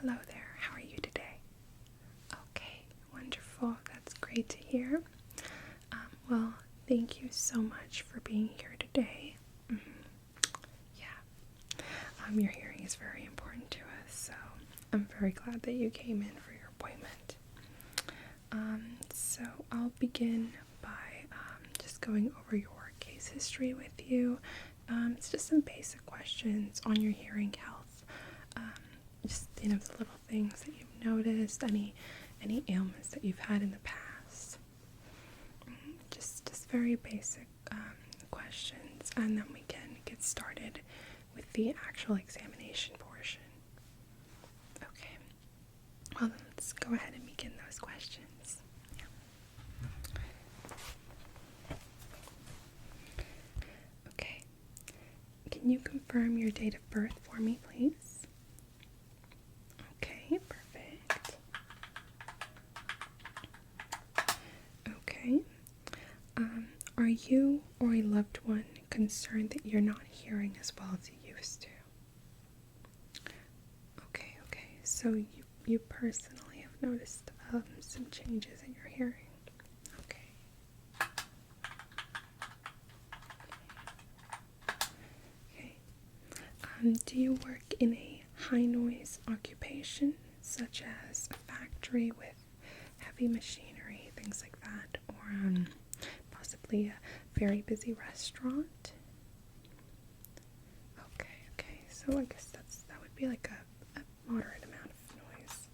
Hello there, how are you today? Okay, wonderful, that's great to hear. Well, thank you so much for being here today. Yeah, your hearing is very important to us, so I'm very glad that you came in for your appointment. So I'll begin by just going over your case history with you. It's just some basic questions on your hearing health. Just, the little things that you've noticed, any ailments that you've had in the past. Just very basic questions, and then we can get started with the actual examination portion. Okay, well, let's go ahead and begin those questions. Okay, can you confirm your date of birth for me, please? Okay, perfect. Okay, are you or a loved one concerned that you're not hearing as well as you used to? Okay, so you personally have noticed some changes in your hearing. Okay. Okay. Do you work in a high noise occupation, such as a factory with heavy machinery, things like that, or possibly a very busy restaurant? Okay, so I guess that would be like a moderate amount of noise.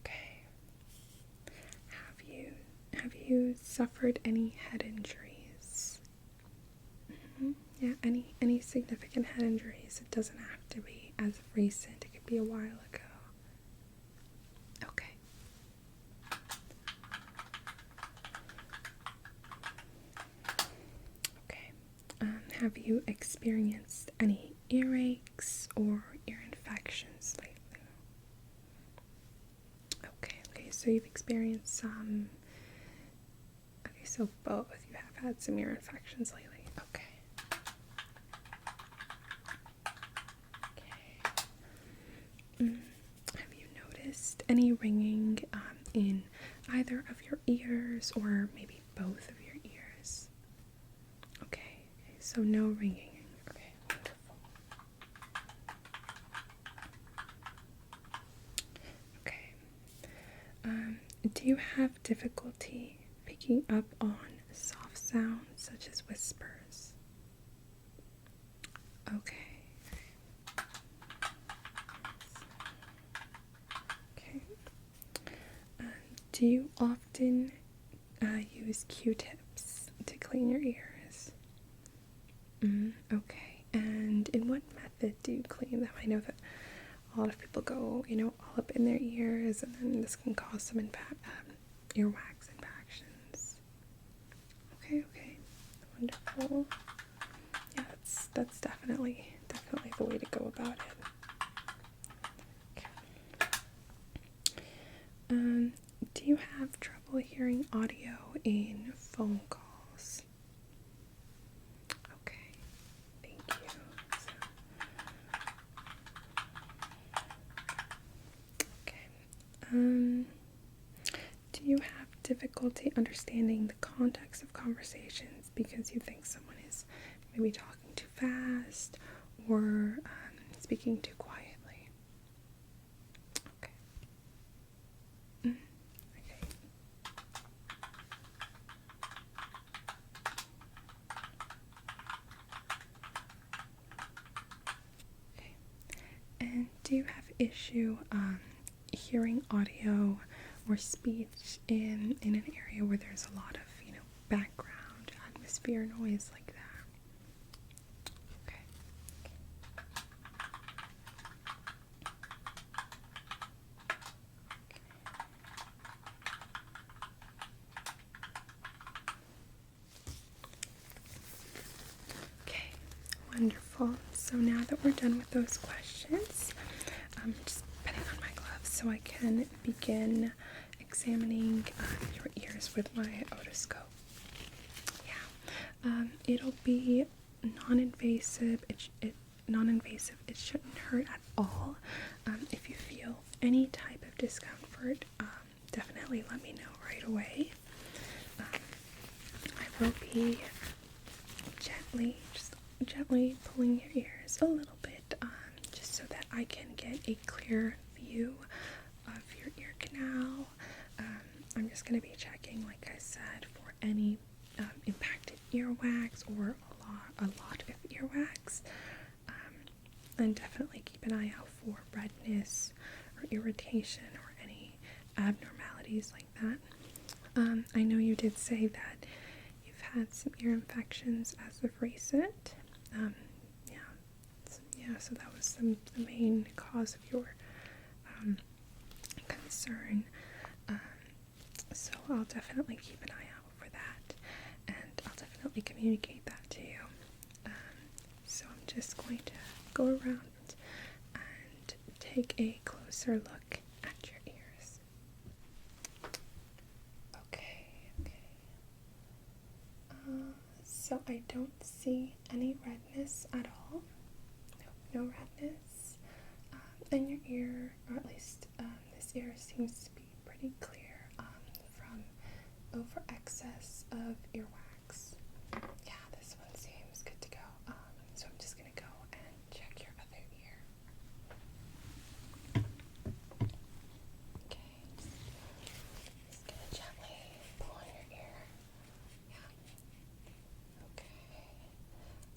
Okay. Have you suffered any head injuries? Yeah, any significant head injuries? It doesn't have to be as recent. It could be a while ago. Okay. Have you experienced any earaches or ear infections lately? Okay, so you've experienced some. Okay, so both. You have had some ear infections lately. Okay. Have you noticed any ringing in either of your ears or maybe both of your ears? Okay, so no ringing. Okay, wonderful. Okay. Do you have difficulty picking up on soft sounds such as whispers? Okay. Do you often use Q-tips to clean your ears? Okay. And in what method do you clean them? I know that a lot of people go, all up in their ears, and then this can cause some earwax impactions. Okay. Wonderful. Yeah, that's definitely the way to go about it. Okay. Do you have trouble hearing audio in phone calls? Okay, thank you. Do you have difficulty understanding the context of conversations because you think someone is maybe talking too fast or speaking too quietly? Okay. And do you have issue hearing audio or speech in an area where there's a lot of, background atmosphere noise like that? Okay. Okay, wonderful. So now that we're done with those questions, I'm just putting on my gloves so I can begin examining your ears with my otoscope. Yeah, it'll be non-invasive. Non-invasive. It shouldn't hurt at all. If you feel any type of discomfort, definitely let me know right away. I will be gently pulling your ears a little bit, just so that I can get a clear view of your ear canal. I'm just going to be checking, like I said, for any impacted earwax or a lot of earwax. And definitely keep an eye out for redness or irritation or any abnormalities like that. I know you did say that you've had some ear infections as of recent. So that was the main cause of your concern. So I'll definitely keep an eye out for that, and I'll definitely communicate that to you. So I'm just going to go around and take a closer look at your ears. Okay. So I don't see any redness at all. No redness. And your ear, or at least this ear, seems to be pretty clear from over excess of earwax. Yeah, this one seems good to go. So I'm just going to go and check your other ear. Okay, just going to gently pull on your ear. Yeah. Okay.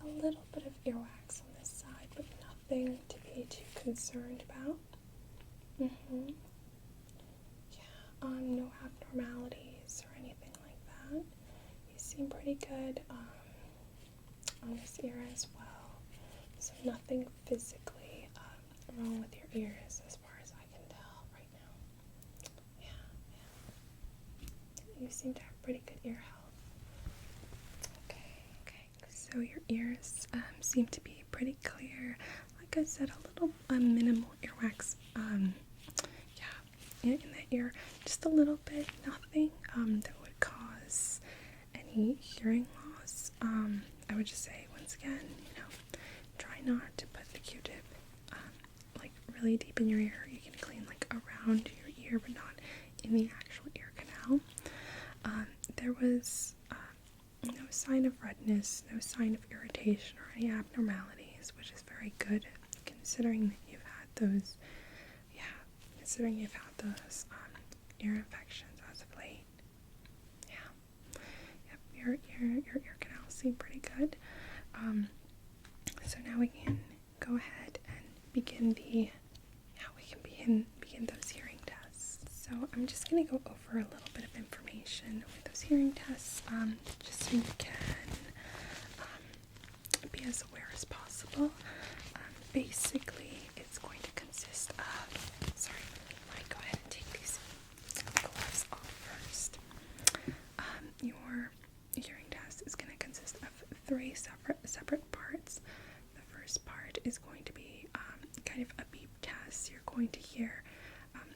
A little bit of earwax on this side, but nothing to be too concerned about. Yeah, no abnormalities or anything like that. You seem pretty good on this ear as well. So nothing physically wrong with your ears as far as I can tell right now. Yeah. You seem to have pretty good ear health. Okay. So your ears seem to be pretty clear. Like I said, a little minimal earwax. In the ear, just a little bit, nothing that would cause any hearing loss. I would just say, once again, try not to put the Q-tip like really deep in your ear. You can clean like around your ear, but not in the actual ear canal. There was no sign of redness, no sign of irritation or any abnormalities, which is very good considering that you've had those. Considering you've had those ear infections as of late. Your ear canal seem pretty good. So now we can go ahead and begin those hearing tests. So I'm just going to go over a little bit of information with those hearing tests, just so you can be as aware as possible. Basically, it's going to consist of, let me go ahead and take these gloves off first. Your hearing test is going to consist of 3 separate parts. The first part is going to be kind of a beep test. You're going to hear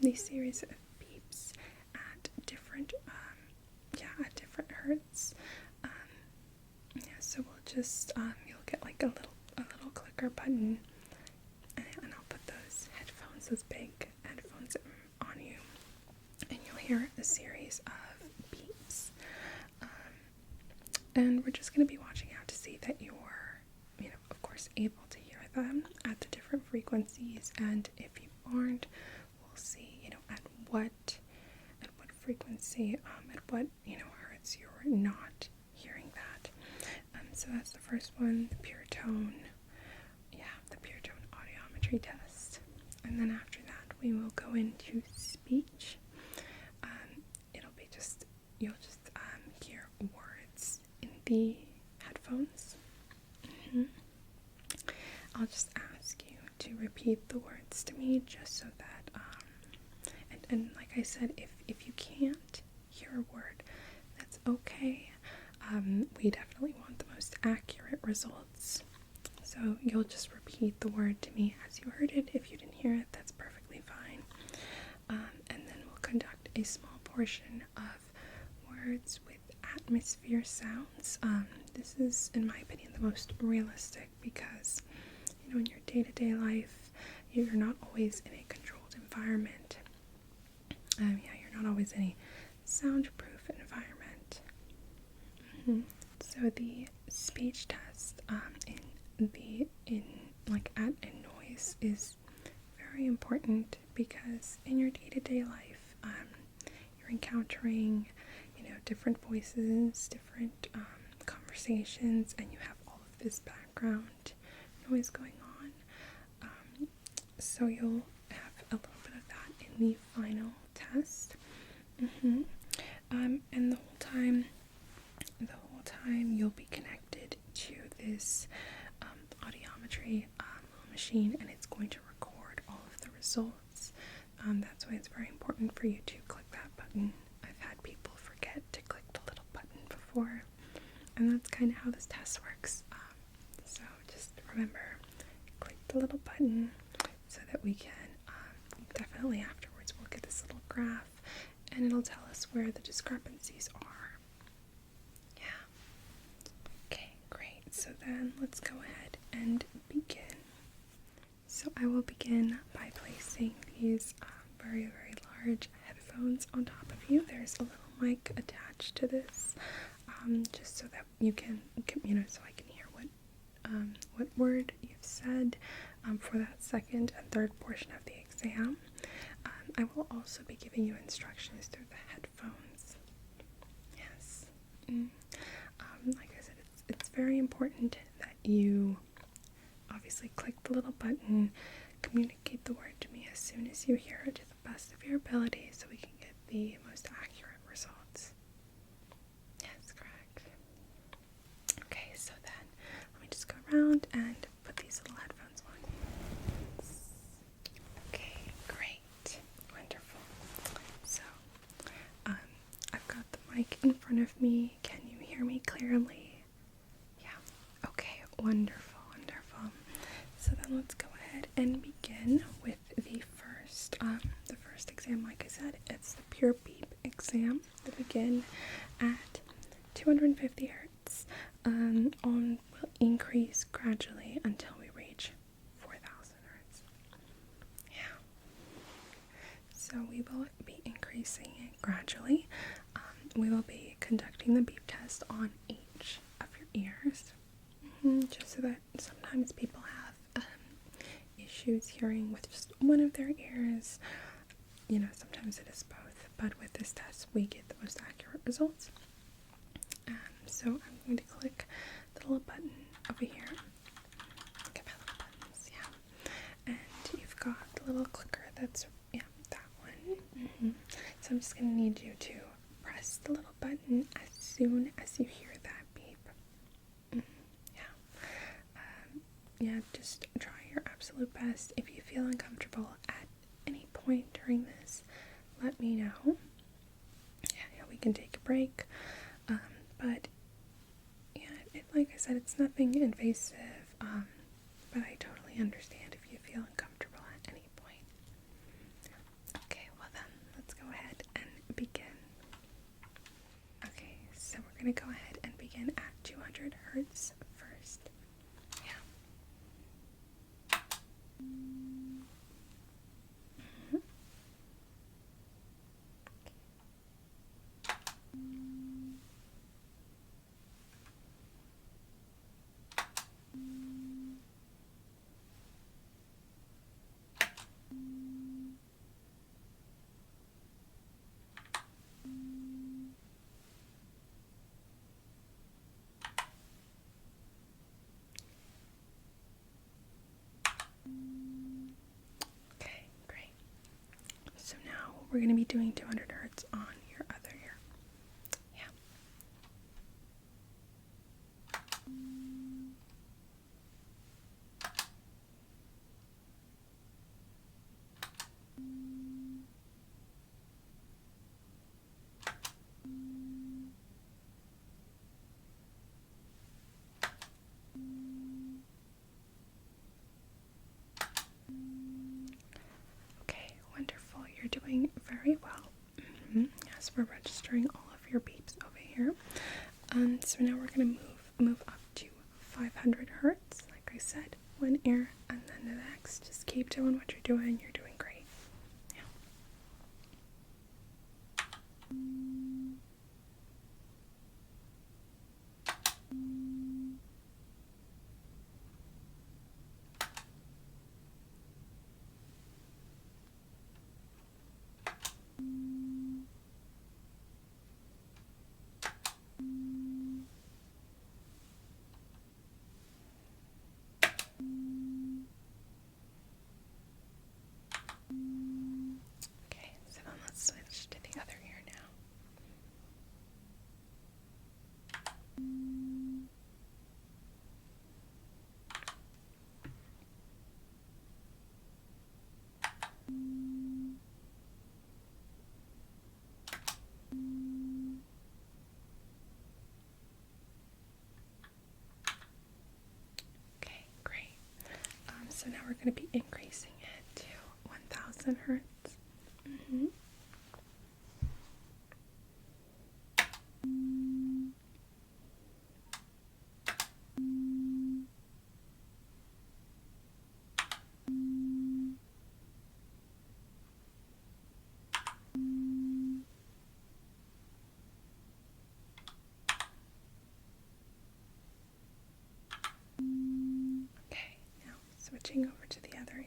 these series of beeps at different hertz. So we'll just you'll get like a little clicker button, and I'll put those big headphones on you, and you'll hear a series of beeps. And we're just going to be watching out to see that you're, of course, able to hear them at the different frequencies, and if you aren't, we'll see, at what frequency, at what, hertz you're not hearing that. So that's the first one, the pure tone audiometry test. And then after that, we will go into speech. You'll just hear words in the headphones. I'll just ask you to repeat the words to me, just so that, and like I said, if you can't hear a word, that's okay. We definitely want the most accurate results. So you'll just repeat the word to me as you heard it. If you didn't hear it, that's perfectly fine. And then we'll conduct a small portion of words with atmosphere sounds. this is, in my opinion, the most realistic because, in your day-to-day life, you're not always in a controlled environment. You're not always in a soundproof environment. So the speech test at a noise is very important because in your day-to-day life, you're encountering, different voices, different conversations, and you have all of this background noise going on. So you'll have a little bit of that in the final test. And the whole time you'll be connected to this audiometry machine, and it's going to record all of the results. That's why it's very important for you to click that button. I've had people forget to click the little button before, and that's kind of how this test works. So just remember, click the little button so that we can definitely afterwards we'll get this little graph and it'll tell us where the discrepancies are. Yeah. Okay, great. So then let's go ahead and begin. So I will begin by placing these very, very large headphones on top of you. There's a little mic attached to this, just so that you can, so I can hear what word you've said for that second and third portion of the exam. I will also be giving you instructions through the headphones. Yes. Like I said, it's very important that you obviously click the little button, communicate the word to me as soon as you hear it to the best of your ability so we can get the most accurate results. Yes, correct. Okay, so then let me just go around and put these little headphones on. Okay, great. Wonderful. So, I've got the mic in front of me. Can you hear me clearly? Yeah. Okay, wonderful. So then let's go ahead and begin with the first exam. Like I said, it's the pure beep exam. We begin at 250 hertz. Will increase gradually until we reach 4,000 hertz. Yeah. So we will be increasing it gradually. We will be conducting the beep test on each of your ears, just so that sometimes people have issues hearing with just one of their ears. Sometimes it is both, but with this test we get the most accurate results. So I'm going to click the little button over here. Look at my little buttons, yeah. And you've got the little clicker that's, that one. So I'm just going to need you to press the little button as soon as you hear that beep. Just try your absolute best. If you feel uncomfortable at any point during this, let me know. We can take a break. But like I said, it's nothing invasive. But I totally understand if you feel uncomfortable at any point. Okay, well then, let's go ahead and begin. Okay, so we're gonna go ahead and begin at 200 hertz first. Okay, great. So now we're going to be doing 200 hertz on your other ear. Yeah. Okay, wonderful. You're doing very well. Yes, we're registering all of your beeps over here. So now we're going to move switching over to the other ear.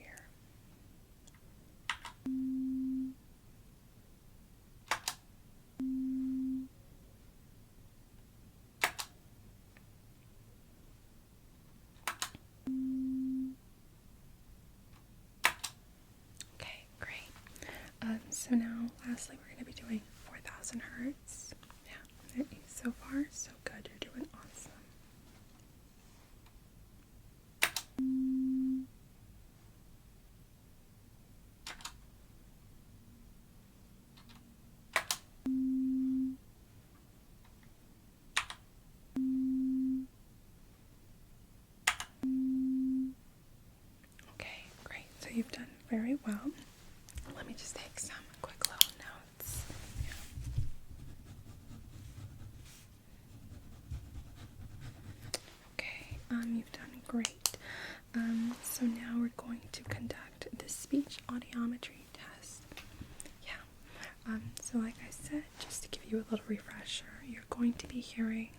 Okay, great. So now, lastly, we're going to be doing 4,000 hertz. Yeah, so far, so good. You're doing awesome. Okay, great. So you've done very well. Let me just take some quick little notes. Yeah. Okay, you've done great. So now we're going to conduct the speech audiometry test. Yeah. So like I said, just to give you a little refresher, you're going to be hearing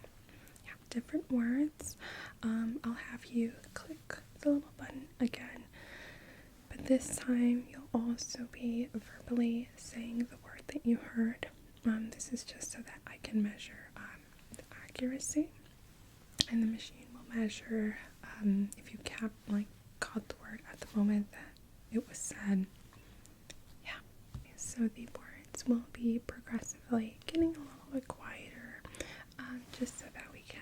different words. I'll have you click the little button again, but this time you'll also be verbally saying the word that you heard. This is just so that I can measure the accuracy, and the machine will measure if you caught the word at the moment that it was said. Yeah. So the words will be progressively getting a little bit quieter, just so that we can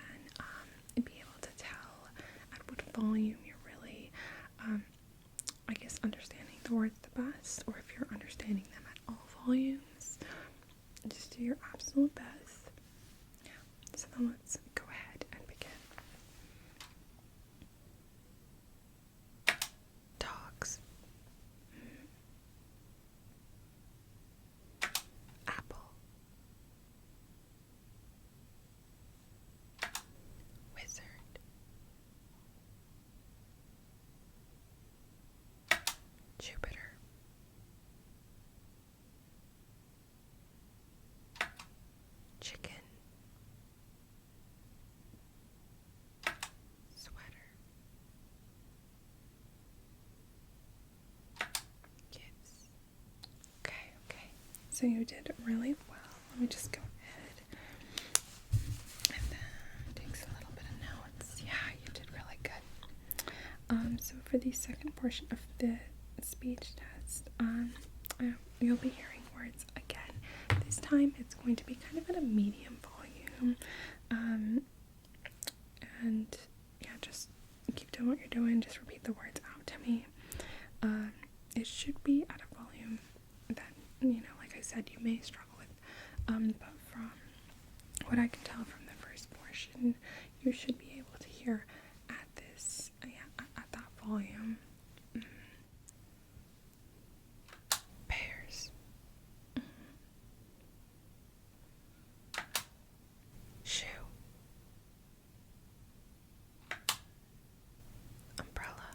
be able to tell at what volume you're really, understanding the words the best, or if you're understanding them at all volumes. Just do your absolute best. Yeah. So then let's go ahead and begin. Dogs. Apple. Wizard. Jupiter. Chicken. Sweater. Kids. Okay. So you did really well. Let me just go ahead and then take a little bit of notes. Yeah, you did really good. So for the second portion of the speech test, you'll be hearing words again. This time it's going to be kind of at a medium volume. And yeah, just keep doing what you're doing. Just repeat the words out to me. It should be at a volume that, like I said, you may struggle with. But from what I can tell from the first portion, you should be able to hear at this, at that volume. Pears. Shoe. Umbrella.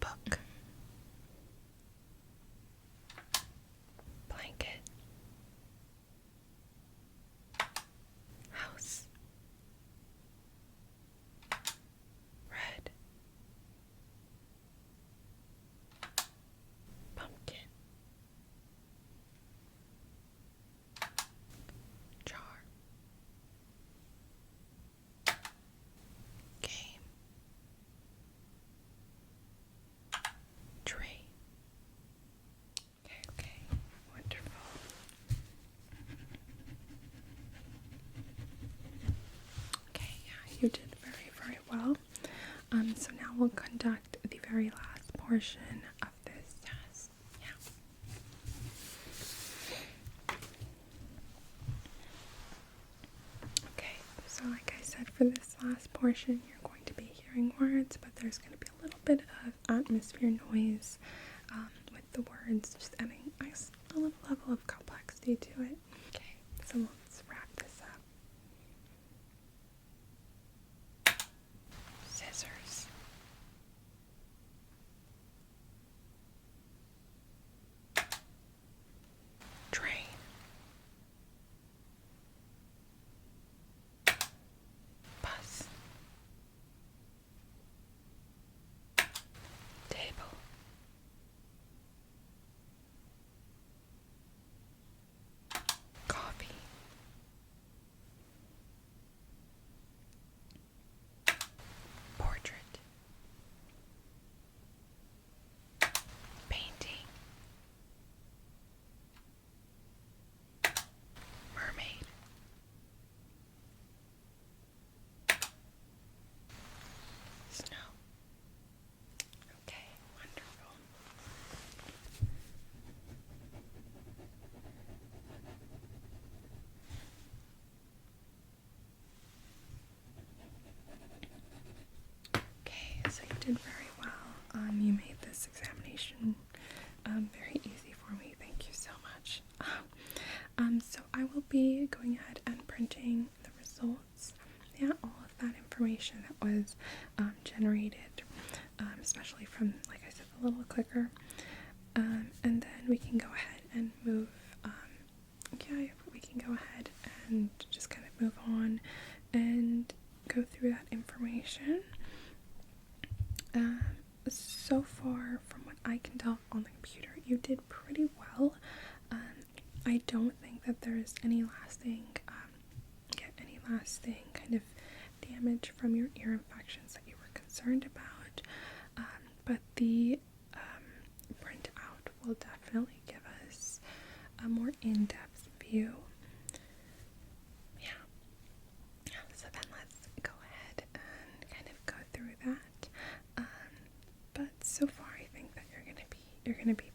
Book. Blanket. House. Red. Pumpkin. Jar. Game. Tree. Okay, wonderful. Okay, yeah, you did very well. So now we'll conduct the very last portion of this test. Yeah. Okay, so like I said, for this last portion, you're going to be hearing words, but there's going to be a little bit of atmosphere noise with the words, just adding a little level of complexity to it. Okay, so let's wrap this up. Scissors. Train. Bus. very easy for me. Thank you so much. So I will be going ahead and printing the results. Yeah, all of that information that was generated, especially from, like I said, the little clicker. And then we can go ahead and move, we can go ahead and just kind of move on and go through that information. So far, from what I can tell on the computer, you did pretty well. I don't think that there's any lasting kind of damage from your ear infections that you were concerned about. But the printout will definitely give us a more in-depth view. So then let's go ahead and kind of go through that. But so far, I think that you're gonna be